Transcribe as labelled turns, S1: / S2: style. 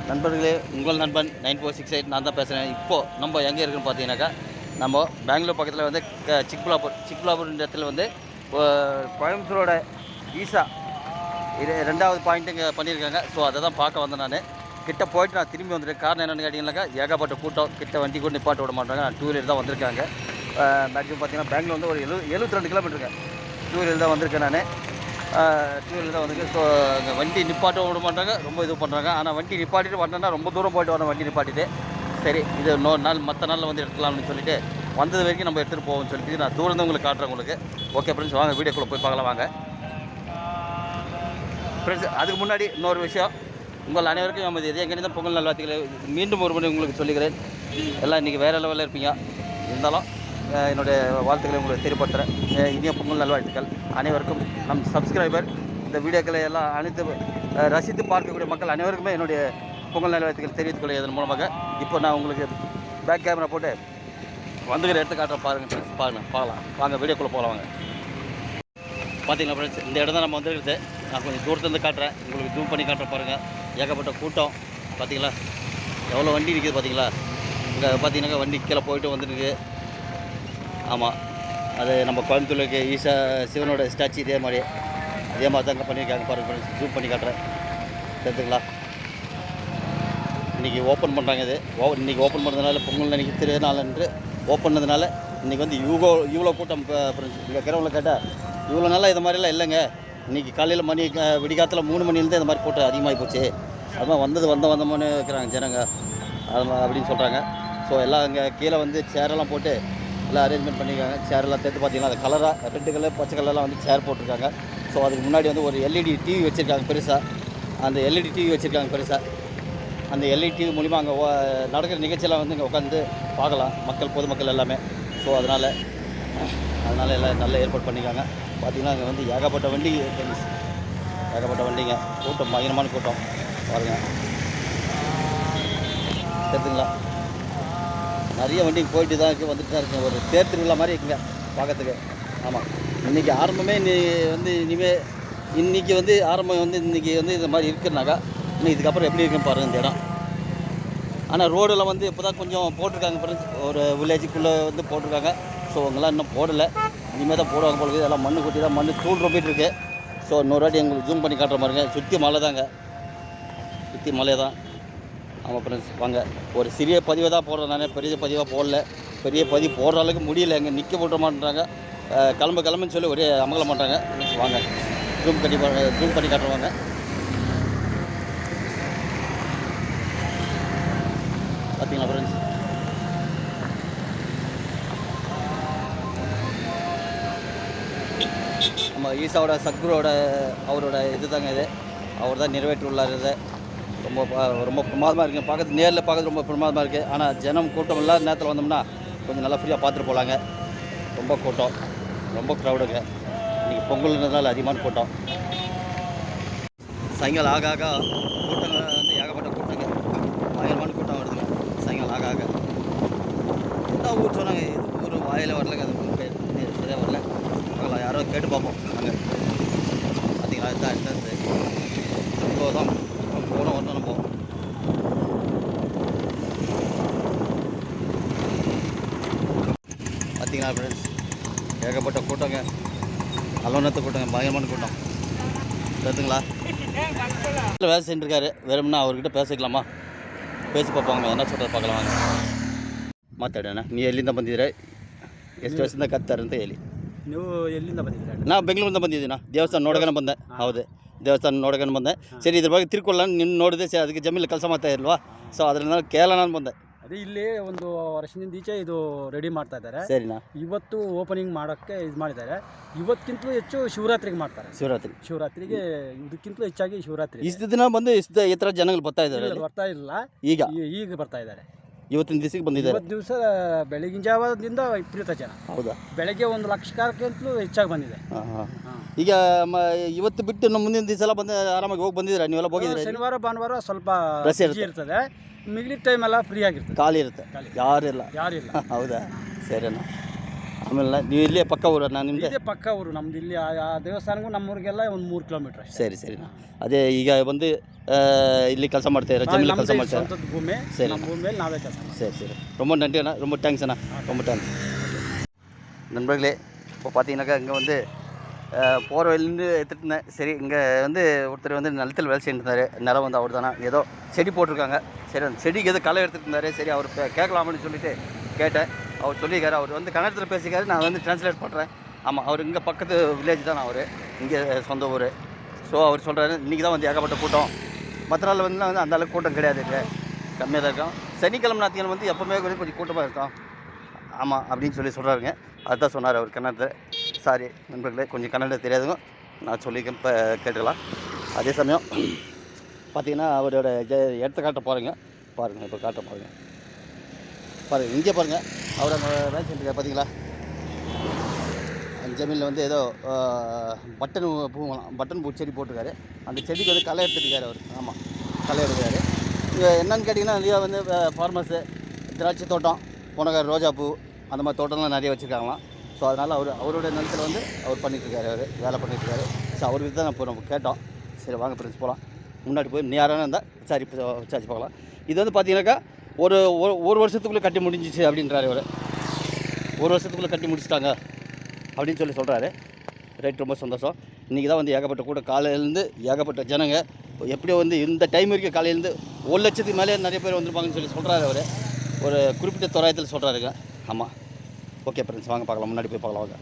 S1: நண்பர்களே, உங்கள் நண்பன் 9468 நான் தான் பேசுகிறேன். இப்போது நம்ம எங்கே இருக்குன்னு பார்த்தீங்கன்னாக்கா, நம்ம பெங்களூர் பக்கத்தில் வந்து சிக்பலாபுர்ன்ற இடத்துல வந்து கோயம்புத்தூரோட ஈசா இது 2வது பாயிண்ட் இங்கே பண்ணியிருக்காங்க. ஸோ அதை தான் பார்க்க வந்தேன் நான். கிட்ட போயிட்டு நான் திரும்பி வந்துட்டேன். காரணம் என்னென்னு கேட்டிங்கன்னாக்கா, ஏகப்பட்ட கூட்டம். கிட்ட வண்டி கூட நிப்பாட்ட விட மாட்டாங்க. நான் 2 வீலர் தான் வந்திருக்காங்க. மேக்ஸிமம் பார்த்தீங்கன்னா பெங்களூர் வந்து ஒரு 72 கிலோமீட்டருங்க. 2 வீலர் தான் வந்திருக்கேன் நான். 2 வீலர் தான் வந்திருக்கேன். ஸோ அங்கே வண்டி நிப்பாட்ட விட மாட்டாங்க. ரொம்ப இது பண்ணுறாங்க. ஆனால் வண்டி நிப்பாட்டிட்டு வரணுன்னா ரொம்ப தூரம் போய்ட்டு வரணும் வண்டி நிப்பாட்டிட்டு. சரி, இது இன்னொரு நாள் மற்ற நாளில் வந்து எடுத்துக்கலாம்னு சொல்லிட்டு வந்தது வரைக்கும் நம்ம எடுத்துகிட்டு போவோம்னு சொல்லிட்டு நான் தூரம் தான் உங்களுக்கு காட்டுறேன் உங்களுக்கு. ஓகே ஃப்ரெண்ட்ஸ், வாங்க வீடியோக்குள்ளே போய் பார்க்கலாம் வாங்க ஃப்ரெண்ட்ஸ். அதுக்கு முன்னாடி இன்னொரு விஷயம், உங்கள் அனைவருக்கும் நம்ம இதே எங்கே பொங்கல் நல்வாழ்த்துக்களை மீண்டும் ஒரு முறை உங்களுக்கு சொல்லிக்கிறேன். எல்லாம் இன்றைக்கி வேறு லெவலில் இருப்பீங்க. இருந்தாலும் என்னுடைய வாழ்த்துக்களை உங்களுக்கு தெரியப்படுத்துகிறேன். இனிய பொங்கல் நல்வாழ்த்துக்கள் அனைவருக்கும். நம் சப்ஸ்கிரைபர் இந்த வீடியோக்களை எல்லாம் அனைத்து ரசித்து பார்க்கக்கூடிய மக்கள் அனைவருக்குமே என்னுடைய பொங்கல் நல்வாழ்த்துக்கள் தெரிவித்துக் கொள்வதன் மூலமாக இப்போ நான் உங்களுக்கு பேக் கேமரா போட்டு வந்துக்கிற இடத்த காட்டுற பார்க்கலாம் வாங்க வீடியோக்குள்ளே போகலாம் வாங்க. பார்த்தீங்களா ஃப்ரெண்ட்ஸ், இந்த இடம் தான் நம்ம வந்துருக்குது. நான் கொஞ்சம் தூரத்துலேருந்து காட்டுறேன், உங்களுக்கு ஜூம் பண்ணி காட்டுற பாருங்கள். ஏகப்பட்ட கூட்டம் பார்த்தீங்களா, எவ்வளோ வண்டி நிற்கிது பார்த்தீங்களா. இங்கே பார்த்தீங்கன்னாக்கா வண்டி கீழே போயிட்டு வந்துருக்கு. ஆமாம், அது நம்ம கோயம்புத்தூருக்கு ஈசா சிவனோட ஸ்டாச்சு இதே மாதிரி தாங்க பண்ணியிருக்காங்க பாருங்கள் ஃப்ரெண்ட்ஸ். ஜூம் பண்ணி காட்டுறேன், தெரிஞ்சுங்களா. இன்றைக்கி ஓப்பன் பண்ணுறாங்க. இது இன்றைக்கி ஓப்பன் பண்ணுறதுனால பொங்கல் அன்றைக்கி திருநாளன்று ஓப்பன் பண்ணதுனால இன்றைக்கி வந்து இவ்வளோ கூட்டம். ஃப்ரெண்ட்ஸ், இங்கே இருக்கிறவங்கள கேட்டால் இவ்வளோ நாளாக இது மாதிரிலாம் இல்லைங்க. இன்றைக்கி காலையில் விடிகாலத்தில் 3 மணிலேருந்து இந்த மாதிரி கூட்டம் அதிகமாகி போச்சு. அதுமாதிரி வந்தோன்னு இருக்கிறாங்க ஜனங்க அது அப்படின்னு சொல்கிறாங்க. ஸோ எல்லாம் அங்கே கீழே வந்து சேரெல்லாம் போட்டு எல்லாம் அரேஞ்ச்மெண்ட் பண்ணியிருக்காங்க. சேரெல்லாம் சேர்த்து பார்த்தீங்கன்னா அது கலராக ரெட்டு கலர் பச்சை கலர்லாம் வந்து சேர் போட்டிருக்காங்க. ஸோ அதுக்கு முன்னாடி வந்து ஒரு எல்இடி டிவி வச்சுருக்காங்க பெருசாக. அந்த எல்இடி டிவி வச்சுருக்காங்க பெருசாக. அந்த எல்இடி டிவி மூலிமா அங்கே நடக்கிற நிகழ்ச்சியெல்லாம் வந்து இங்கே உட்காந்து பார்க்கலாம் பொதுமக்கள் எல்லாமே. ஸோ அதனால் எல்லாம் நல்ல ஏற்பாடு பண்ணியிருக்காங்க. பார்த்திங்கன்னா அங்கே வந்து ஏகப்பட்ட வண்டிங்க, கூட்டம் பயங்கரமான கூட்டம் பாருங்கள், தெரிஞ்சுங்களா. நிறைய வண்டிங்க போயிட்டு தான் இருக்குது, வந்துட்டு தான் இருக்குங்க. ஒரு தேர் திருவிழா மாதிரி இருக்குங்க பார்க்கறதுக்கு. ஆமாம், இன்றைக்கி ஆரம்பமே இன்றைக்கி வந்து ஆரம்பம் வந்து இன்றைக்கி வந்து இந்த மாதிரி இருக்குன்னாக்கா இன்னும் இதுக்கப்புறம் எப்படி இருக்குன்னு பாருங்கள் இந்த இடம். ஆனால் ரோடெல்லாம் வந்து இப்போ தான் கொஞ்சம் போட்டிருக்காங்க ஃப்ரெண்ட்ஸ். ஒரு வில்லேஜுக்குள்ளே வந்து போட்டிருக்காங்க. ஸோ அவங்களாம் இன்னும் போடலை, இனிமேல் தான் போடுவாங்க போல. இதெல்லாம் மண்ணு கொட்டி தான் மண் தூள் ரொம்பிட்டு இருக்குது. ஸோ இன்னொரு வாட்டி எங்களுக்கு ஜூம் பண்ணி காட்டுற மாதிரிங்க. சுற்றி மலை தாங்க, சுற்றி மலை தான். ஆமாம் ஃப்ரெண்ட்ஸ், வாங்க. ஒரு சிறிய பதிவை தான் போடுறேன் நான், பெரிய பதிவாக போடல. பெரிய பதிவு போடுற அளவுக்கு முடியல, எங்கே நிற்க போட மாட்டேறாங்க. கிளம்புன்னு சொல்லி ஒரே அமங்கல மாட்டாங்க. வாங்க ஜூம் பண்ணி காட்டுறவாங்க. பார்த்தீங்களா ஃப்ரெண்ட்ஸ், நம்ம ஈசாவோட சத்குருவோட அவரோட இது தாங்க இது. அவர் தான் நிறைவேற்றியுள்ளார். இதை ரொம்ப பிரமாதமாக இருக்குங்க. நேரில் பார்க்கறது ரொம்ப பிரமாதமாக இருக்குது. ஆனால் ஜனம் கூட்டம் இல்லாத நேரத்தில் வந்தோம்னா கொஞ்சம் நல்லா ஃப்ரீயாக பார்த்துட்டு போகலாங்க. ரொம்ப கூட்டம், ரொம்ப க்ரௌடுங்க. இன்றைக்கி பொங்கல்ன்றதுனால அதிகமான கூட்டம். சாயங்காலம் ஆக கூட்டங்கள் வந்து ஏகப்பட்ட கூட்டங்க, பயங்கரமான கூட்டம் வருதுங்க. சாயங்காலம் ஆக என்ன ஊர் சொன்னாங்க, இது ஊர் வாயில வரலங்க. அது ஊர் பேர் சரியாக வரல. பார்க்கலாம், யாரோ கேட்டு பார்ப்போம். அங்கே பார்த்தீங்களா, இதுதான் என்ட்ரன்ஸு. இப்போ தான் வரணும் நம்ம. பார்த்தீங்களா ஃப்ரெண்ட்ஸ், ஏகப்பட்ட கூட்டங்க, அலவனத்து கூட்டங்க, பயங்கரமான கூட்டம். தெரிஞ்சுங்களா. வேலை செஞ்சுருக்காரு, வேறும்னா அவர்கிட்ட பேசிக்கலாமா, பேசி பார்ப்பாங்க என்ன சொல்கிறது பார்க்கலாம் வாங்க. ಮಾತಾಡೋಣ. ನೀವು ಎಲ್ಲಿಂದ ಬಂದಿದ್ದೀರಾ, ಎಷ್ಟು ವರ್ಷದಿಂದ ಕತ್ತಾರೆ ಅಂತ ಹೇಳಿ.
S2: ನೀವು ಎಲ್ಲಿಂದ ಬಂದಿದ್ದೀರಾ?
S1: ನಾ ಬೆಂಗಳೂರಿಂದ ಬಂದಿದ್ದೀನಾ, ದೇವಸ್ಥಾನ ನೋಡ್ಕೊಂಡು ಬಂದೆ. ಹೌದು, ದೇವಸ್ಥಾನ ನೋಡ್ಕೊಂಡು ಬಂದೆ. ಸರಿ, ಇದ್ರ ಬಗ್ಗೆ ತಿಳ್ಕೊಳ್ಳೋಣ, ನಿನ್ನ ನೋಡಿದೆ. ಸರಿ, ಅದಕ್ಕೆ ಜಮೀನಲ್ಲಿ ಕೆಲಸ ಮಾಡ್ತಾ ಇಲ್ವಾ, ಸೊ ಅದರಿಂದ ಕೇಳೋಣ ಬಂದೆ.
S2: ಅದೇ ಇಲ್ಲಿ ಒಂದು ವರ್ಷದಿಂದ ಈಚೆ ಇದು ರೆಡಿ ಮಾಡ್ತಾ ಇದ್ದಾರೆ.
S1: ಸರಿನಾ,
S2: ಇವತ್ತು ಓಪನಿಂಗ್ ಮಾಡೋಕ್ಕೆ ಇದು ಮಾಡಿದ್ದಾರೆ. ಇವತ್ತಿಗಿಂತಲೂ ಹೆಚ್ಚು ಶಿವರಾತ್ರಿಗೆ ಮಾಡ್ತಾರೆ. ಶಿವರಾತ್ರಿಗೆ ಇದಕ್ಕಿಂತಲೂ ಹೆಚ್ಚಾಗಿ ಶಿವರಾತ್ರಿ.
S1: ಇಷ್ಟು ದಿನ ಬಂದು ಈ ಥರ ಜನಗಳು ಬರ್ತಾ ಇದ್ದಾರೆ.
S2: ಬರ್ತಾ ಇಲ್ಲ, ಈಗ ಬರ್ತಾ ಇದ್ದಾರೆ.
S1: ಇವತ್ತಿನ ದಿವಸಕ್ಕೆ ಬಂದಿದ್ದಾರೆ.
S2: ಇವತ್ತು ದಿವಸ ಬೆಳಗಿನ ಜಾವದಿಂದ ವಿಪರೀತ ಜನ.
S1: ಹೌದಾ,
S2: ಬೆಳಗ್ಗೆ 1 ಲಕ್ಷಕ್ಕಿಂತಲೂ ಹೆಚ್ಚಾಗಿ ಬಂದಿದೆ.
S1: ಈಗ ಇವತ್ತು ಬಿಟ್ಟು ನಮ್ಮ ಮುಂದಿನ ದಿವಸ ಎಲ್ಲ ಬಂದು ಆರಾಮಾಗಿ ಹೋಗಿ ಬಂದಿದ್ದೀರಾ ನೀವೆಲ್ಲ? ಹೋಗಿದ್ದೀರಾ?
S2: ಶನಿವಾರ ಭಾನುವಾರ ಸ್ವಲ್ಪ
S1: ರಶ್
S2: ಇರ್ತದೆ, ಮಿಗಿಲಿದ ಟೈಮ್ ಎಲ್ಲ ಫ್ರೀ ಆಗಿರ್ತದೆ,
S1: ಖಾಲಿ ಇರುತ್ತೆ, ಯಾರಿಲ್ಲ.
S2: ಯಾರಿಲ್ಲ.
S1: ಹೌದಾ, ಸರಿನಾ. ಆಮೇಲೆ ನೀವು ಇಲ್ಲೇ ಪಕ್ಕ ಊರು ನಾನು ನಿಮ್ಮದು?
S2: ಇದೇ ಪಕ್ಕ ಊರು ನಮ್ದು. ಇಲ್ಲಿ ಆ ದೇವಸ್ಥಾನಕ್ಕೂ ನಮ್ಮೂರಿಗೆಲ್ಲ ಒಂದು 3 ಕಿಲೋಮೀಟ್ರ್ ಅಷ್ಟೇ.
S1: ಸರಿ ಸರಿನಾ. ಅದೇ ಈಗ ಬಂದು ಇಲ್ಲಿ ಕೆಲಸ ಮಾಡ್ತಾಯಿರ, ಜಮೀನು ಕೆಲಸ ಮಾಡ್ತಾರೆ.
S2: ಸ್ವಂತದ ಭೂಮಿ,
S1: ಸರಿ.
S2: ನಮ್ಮ ಭೂಮಿಯಲ್ಲಿ ನಾವೇ ಕೆಲಸ ಮಾಡ್ತೀವಿ.
S1: சரி சரி, ரொம்ப நன்றி அண்ணா, ரொம்ப தேங்க்ஸ் அண்ணா, ரொம்ப தேங்க்ஸ். நண்பர்களே, இப்போ பார்த்தீங்கன்னாக்கா இங்கே வந்து போகிற வழியிலேருந்து எடுத்துகிட்டு இருந்தேன். சரி, இங்கே வந்து ஒருத்தர் வந்து நிலத்தில் வேலை செஞ்சுட்டு இருந்தார். நிலம் வந்து அவர் தானே, ஏதோ செடி போட்டிருக்காங்க. சரி, அந்த செடிக்கு ஏதோ களை எடுத்துகிட்டு இருந்தார். சரி, அவர் கேட்கலாம்னு சொல்லிட்டு கேட்டேன். அவர் சொல்லியிருக்காரு, அவர் வந்து கன்னடத்தில் பேசிக்காரு, நான் வந்து டிரான்ஸ்லேட் பண்ணுறேன். ஆமாம், அவர் இங்கே பக்கத்து வில்லேஜ் தான் அவர், இங்கே சொந்த ஊர். ஸோ அவர் சொல்கிறாரு, இன்றைக்கி தான் வந்து ஏகப்பட்ட கூட்டம், மற்ற நாள் வந்து அந்த அளவுக்கு கூட்டம் கிடையாது, இங்கே கம்மியாக தான் இருக்கும். சனிக்கிழமை ஞாயிற்றுக்கிழமை வந்து எப்போவுமே கொஞ்சம் கூட்டமாக இருக்கும். ஆமாம் அப்படின்னு சொல்கிறாருங்க. அதுதான் சொன்னார் அவர் கன்னடத்தில். சாரி நண்பர்களே, கொஞ்சம் கன்னடம் தெரியாதுங்க, நான் சொல்லியிருக்கேன், இப்போ கேட்டுக்கலாம். அதே சமயம் பார்த்திங்கன்னா அவரோட இடத்த காட்ட போகிறேங்க. பாருங்கள், இப்போ காட்ட பாருங்கள். இங்கே பாருங்கள், அவர் அங்கே வேலை செஞ்சுருக்காரு பார்த்தீங்களா. அந்த ஜமீனில் வந்து ஏதோ பட்டன் பூ செடி போட்டிருக்காரு. அந்த செடிக்கு வந்து களை எடுத்துருக்காரு அவர். ஆமாம், களை எடுக்கிறாரு. என்னன்னு கேட்டிங்கன்னா, நிறையா வந்து ஃபார்மர்ஸு, திராட்சை தோட்டம், புனகார, ரோஜாப்பூ, அந்த மாதிரி தோட்டம்லாம் நிறைய வச்சுருக்காங்களாம். ஸோ அதனால் அவரோட நிலத்தில் வந்து அவர் பண்ணிகிட்ருக்காரு, அவர் வேலை பண்ணிகிட்ருக்காரு. ஸோ அவருக்கு தான் இப்போ நம்ம கேட்டோம். சரி வாங்க ஃப்ரெண்ட்ஸ் போகலாம். முன்னாடி போய் யாரான இருந்தால் விசாரிச்சு பார்க்கலாம். இது வந்து பார்த்தீங்கன்னாக்கா ஒரு வருஷத்துக்குள்ளே கட்டி முடிஞ்சிச்சு அப்படின்றாரு அவர். ஒரு வருஷத்துக்குள்ளே கட்டி முடிச்சிட்டாங்க அப்படின்னு சொல்கிறாரு. ரைட், ரொம்ப சந்தோஷம். இன்றைக்கி தான் வந்து ஏகப்பட்ட கூட காலையிலேருந்து ஏகப்பட்ட ஜனங்க, எப்படியோ வந்து இந்த டைம் வரைக்கும் காலையிலேருந்து 1 லட்சத்துக்கு மேலே நிறைய பேர் வந்திருப்பாங்கன்னு சொல்கிறாரு அவர். ஒரு குறிப்பிட்ட தோராயத்தில் சொல்கிறாருங்க. ஆமாம், ஓகே ஃப்ரெண்ட்ஸ், வாங்க பார்க்கலாம், முன்னாடி போய் பார்க்கலாம் வாங்க.